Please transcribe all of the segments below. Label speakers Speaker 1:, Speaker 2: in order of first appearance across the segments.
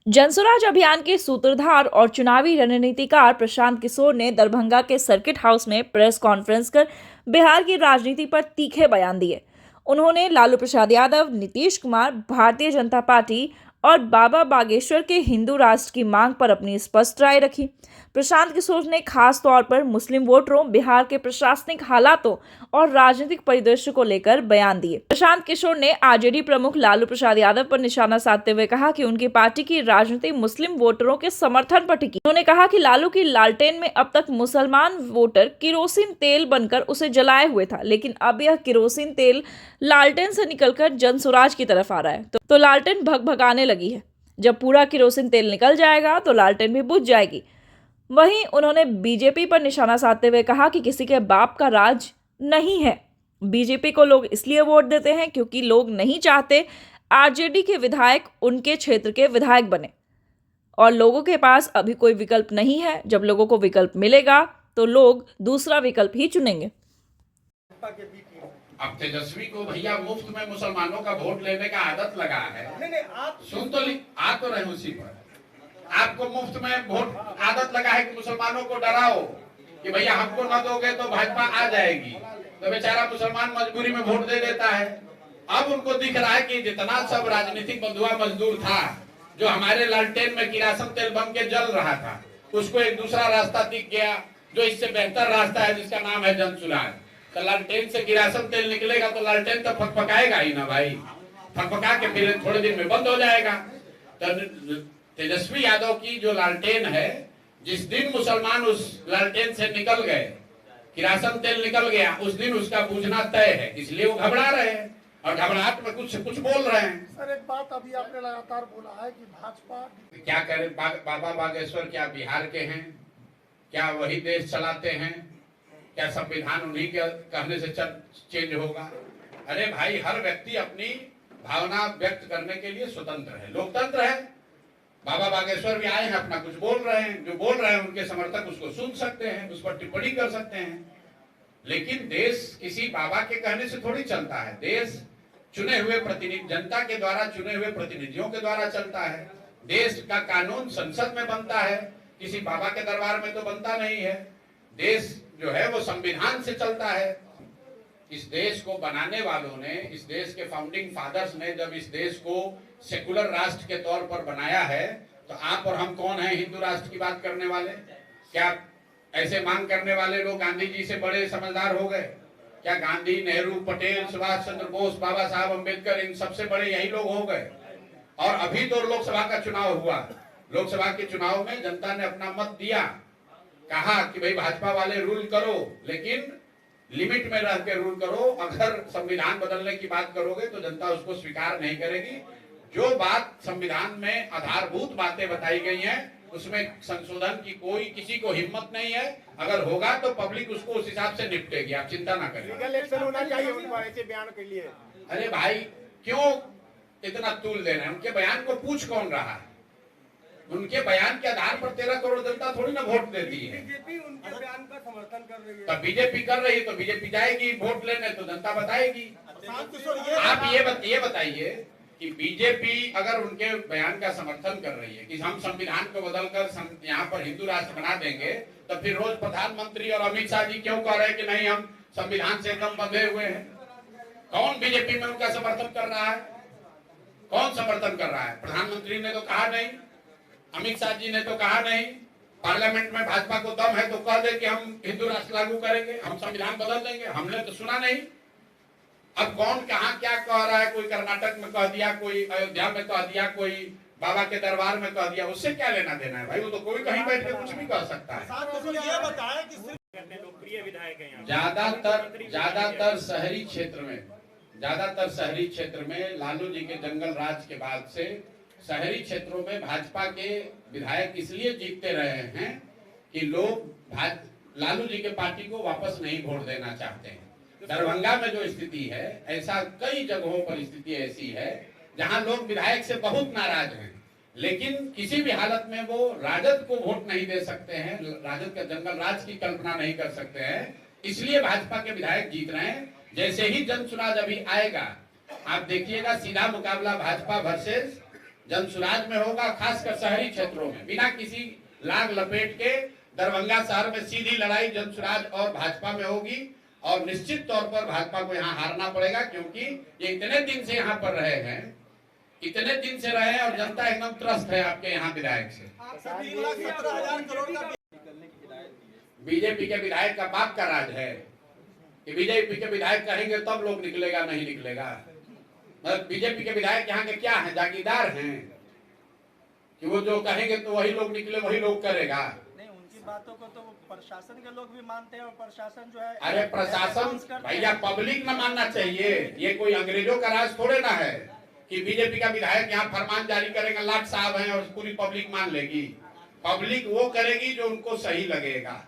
Speaker 1: जनसुराज अभियान के सूत्रधार और चुनावी रणनीतिकार प्रशांत किशोर ने दरभंगा के सर्किट हाउस में प्रेस कॉन्फ्रेंस कर बिहार की राजनीति पर तीखे बयान दिए। उन्होंने लालू प्रसाद यादव, नीतीश कुमार, भारतीय जनता पार्टी और बाबा बागेश्वर के हिंदू राष्ट्र की मांग पर अपनी स्पष्ट राय रखी। प्रशांत किशोर ने खास तौर पर मुस्लिम वोटरों, बिहार के प्रशासनिक हालातों और राजनीतिक परिदृश्य को लेकर बयान दिए। प्रशांत किशोर ने आरजेडी प्रमुख लालू प्रसाद यादव पर निशाना साधते हुए कहा कि उनकी पार्टी की राजनीति मुस्लिम वोटरों के समर्थन पर टिकी। उन्होंने कहा कि लालू की लालटेन में अब तक मुसलमान वोटर किरोसिन तेल बनकर उसे जलाए हुए था, लेकिन अब यह किरोसिन तेल लालटेन से निकलकर जनसुराज की तरफ आ रहा है, तो लालटेन भगभगाने लगी है। जब पूरा किरोसिन तेल निकल जाएगा तो लालटेन भी बुझ जाएगी। वहीं उन्होंने बीजेपी पर निशाना साधते हुए कहा कि किसी के बाप का राज नहीं है। बीजेपी को लोग इसलिए वोट देते हैं क्योंकि लोग नहीं चाहते आरजेडी के विधायक उनके क्षेत्र के विधायक बने, और लोगों के पास अभी कोई विकल्प नहीं है। जब लोगों को विकल्प मिलेगा तो लोग दूसरा विकल्प ही चुनेंगे।
Speaker 2: अब तेजस्वी को भैया मुफ्त में मुसलमानों का वोट लेने का आदत लगा है।
Speaker 3: नहीं, आप
Speaker 2: सुन तो आ तो रहे उसी पर। आपको मुफ्त में वोट आदत लगा है कि मुसलमानों को डराओ कि भैया हमको न दोगे तो भाजपा आ जाएगी, तो बेचारा मुसलमान मजबूरी में वोट दे देता है। अब उनको दिख रहा है कि जितना सब राजनीतिक बंधुआ मजदूर था, जो हमारे लालटेन में किरासन तेल बन के जल रहा था, उसको एक दूसरा रास्ता दिख गया जो इससे बेहतर रास्ता है, जिसका नाम है जनसुराज। तो लालटेन से किरासन तेल निकलेगा तो लालटेन तो फकफकाएगा ही ना भाई, फकफका के फिर थोड़े दिन में बंद हो जाएगा। तो तेजस्वी यादव की जो लालटेन है, जिस दिन मुसलमान उस लालटेन से निकल गए, किरासन तेल निकल गया, उस दिन उसका बुझना तय है। इसलिए वो घबरा रहे हैं और घबराहट में कुछ बोल रहे हैं।
Speaker 3: सर, एक बात अभी आपने लगातार बोला है कि भाजपा
Speaker 2: क्या करें, बाबा बागेश्वर क्या बिहार के हैं? क्या वही देश चलाते हैं? क्या संविधान उन्हीं के कहने से चेंज होगा? अरे भाई, हर व्यक्ति अपनी भावना व्यक्त करने के लिए स्वतंत्र है, लोकतंत्र है। बाबा बागेश्वर भी आए हैं, अपना कुछ बोल रहे हैं, जो बोल रहे हैं उनके समर्थक उसको सुन सकते हैं, उस पर टिप्पणी कर सकते हैं। लेकिन देश किसी बाबा के कहने से थोड़ी चलता है। देश चुने हुए प्रतिनिधि, जनता के द्वारा चुने हुए प्रतिनिधियों के द्वारा चलता है। देश का कानून संसद में बनता है, किसी बाबा के दरबार में तो बनता नहीं है। देश जो है वो संविधान से चलता है। इस देश को बनाने वालों ने, इस देश के फाउंडिंग फादर्स ने जब इस देश को सेकुलर राष्ट्र के तौर पर बनाया है, तो आप और हम कौन हैं हिंदू राष्ट्र की बात करने वाले? क्या ऐसे मांग करने वाले लोग गांधी जी से बड़े समझदार हो गए? क्या गांधी, नेहरू, पटेल, सुभाष चंद्र बोस, बाबा साहब अम्बेडकर, इन सबसे बड़े यही लोग हो गए? और अभी तो लोकसभा का चुनाव हुआ, लोकसभा के चुनाव में जनता ने अपना मत दिया, कहा कि भाई भाजपा वाले रूल करो, लेकिन लिमिट में रह के रूल करो। अगर संविधान बदलने की बात करोगे तो जनता उसको स्वीकार नहीं करेगी। जो बात संविधान में आधारभूत बातें बताई गई हैं, उसमें संशोधन की कोई किसी को हिम्मत नहीं है। अगर होगा तो पब्लिक उसको उस हिसाब से निपटेगी, आप चिंता ना करें।
Speaker 3: लीगल एक्शन होना चाहिए उनको ऐसे बयान के लिए।
Speaker 2: अरे भाई, क्यों इतना तूल दे रहे हैं? उनके बयान को पूछ कौन रहा है? उनके बयान के आधार पर 13 करोड़ जनता थोड़ी ना वोट देती है।
Speaker 3: बीजेपी उनके बयान का समर्थन कर रही है।
Speaker 2: तब बीजेपी कर रही है तो बीजेपी जाएगी वोट लेने, तो जनता बताएगी। आप ये बताइए कि बीजेपी अगर उनके बयान का समर्थन कर रही है कि हम संविधान को बदलकर यहाँ पर हिंदू राष्ट्र बना देंगे, तो फिर रोज प्रधानमंत्री और अमित शाह जी क्यों कह रहे हैं कि नहीं हम संविधान से एकदम बंधे हुए हैं? कौन बीजेपी में उनका समर्थन कर रहा है? कौन समर्थन कर रहा है? प्रधानमंत्री ने तो कहा नहीं, अमित शाह जी ने तो कहा नहीं। पार्लियामेंट में भाजपा को दम है तो कह दे कि हम हिंदू राष्ट्र लागू करेंगे, हम संविधान बदल देंगे। हमने तो सुना नहीं। अब कौन कहाँ क्या कह रहा है? कोई कर्नाटक में कह दिया, कोई अयोध्या में कह दिया, कोई बाबा के दरबार में कह दिया। उससे क्या लेना देना है भाई? वो तो कोई कहीं बैठ के कुछ भी कह सकता है।
Speaker 3: ये बताया कि
Speaker 4: लोकप्रिय विधायक हैं
Speaker 2: ज्यादातर शहरी क्षेत्र में लालू जी के जंगल राज के बाद से शहरी क्षेत्रों में भाजपा के विधायक इसलिए जीतते रहे हैं कि लोग लालू जी के पार्टी को वापस नहीं वोट देना चाहते हैं। दरभंगा में जो स्थिति है, ऐसा कई जगहों पर स्थिति ऐसी है जहां लोग विधायक से बहुत नाराज हैं, लेकिन किसी भी हालत में वो राजद को वोट नहीं दे सकते हैं, राजद का जंगल राज की कल्पना नहीं कर सकते हैं। इसलिए भाजपा के विधायक जीत रहे हैं। जैसे ही जनसुराज अभी आएगा, आप देखिएगा सीधा मुकाबला भाजपा वर्सेस जनसुराज में होगा, खासकर शहरी क्षेत्रों में, बिना किसी लाग लपेट के दरभंगा शहर में सीधी लड़ाई जनसुराज और भाजपा में होगी। और निश्चित तौर पर भाजपा को यहाँ हारना पड़ेगा, क्योंकि ये इतने दिन से यहाँ पर रहे हैं, इतने दिन से रहे हैं और जनता एकदम त्रस्त है आपके यहाँ विधायक से। बीजेपी के विधायक का बाप का राज है कि बीजेपी के विधायक कहेंगे तब लोग निकलेगा, नहीं निकलेगा। मतलब बीजेपी के विधायक यहाँ के क्या हैं, जागीरदार हैं कि वो जो कहेंगे तो वही लोग निकले, वही लोग करेगा।
Speaker 3: नहीं, उनकी बातों को तो प्रशासन के लोग भी मानते हैं और प्रशासन जो है,
Speaker 2: अरे प्रशासन भैया, पब्लिक न मानना चाहिए। ये कोई अंग्रेजों का राज थोड़े ना है कि बीजेपी का विधायक यहाँ फरमान जारी करेगा, लाट साहब हैं और पूरी पब्लिक मान लेगी। पब्लिक वो करेगी जो उनको सही लगेगा।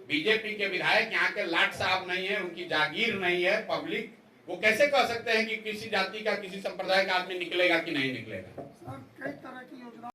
Speaker 2: बीजेपी के विधायक यहाँ के लाट साहब नहीं है, उनकी जागीर नहीं है। पब्लिक वो कैसे कह सकते हैं कि किसी जाति का, किसी संप्रदाय का आदमी निकलेगा कि नहीं निकलेगा।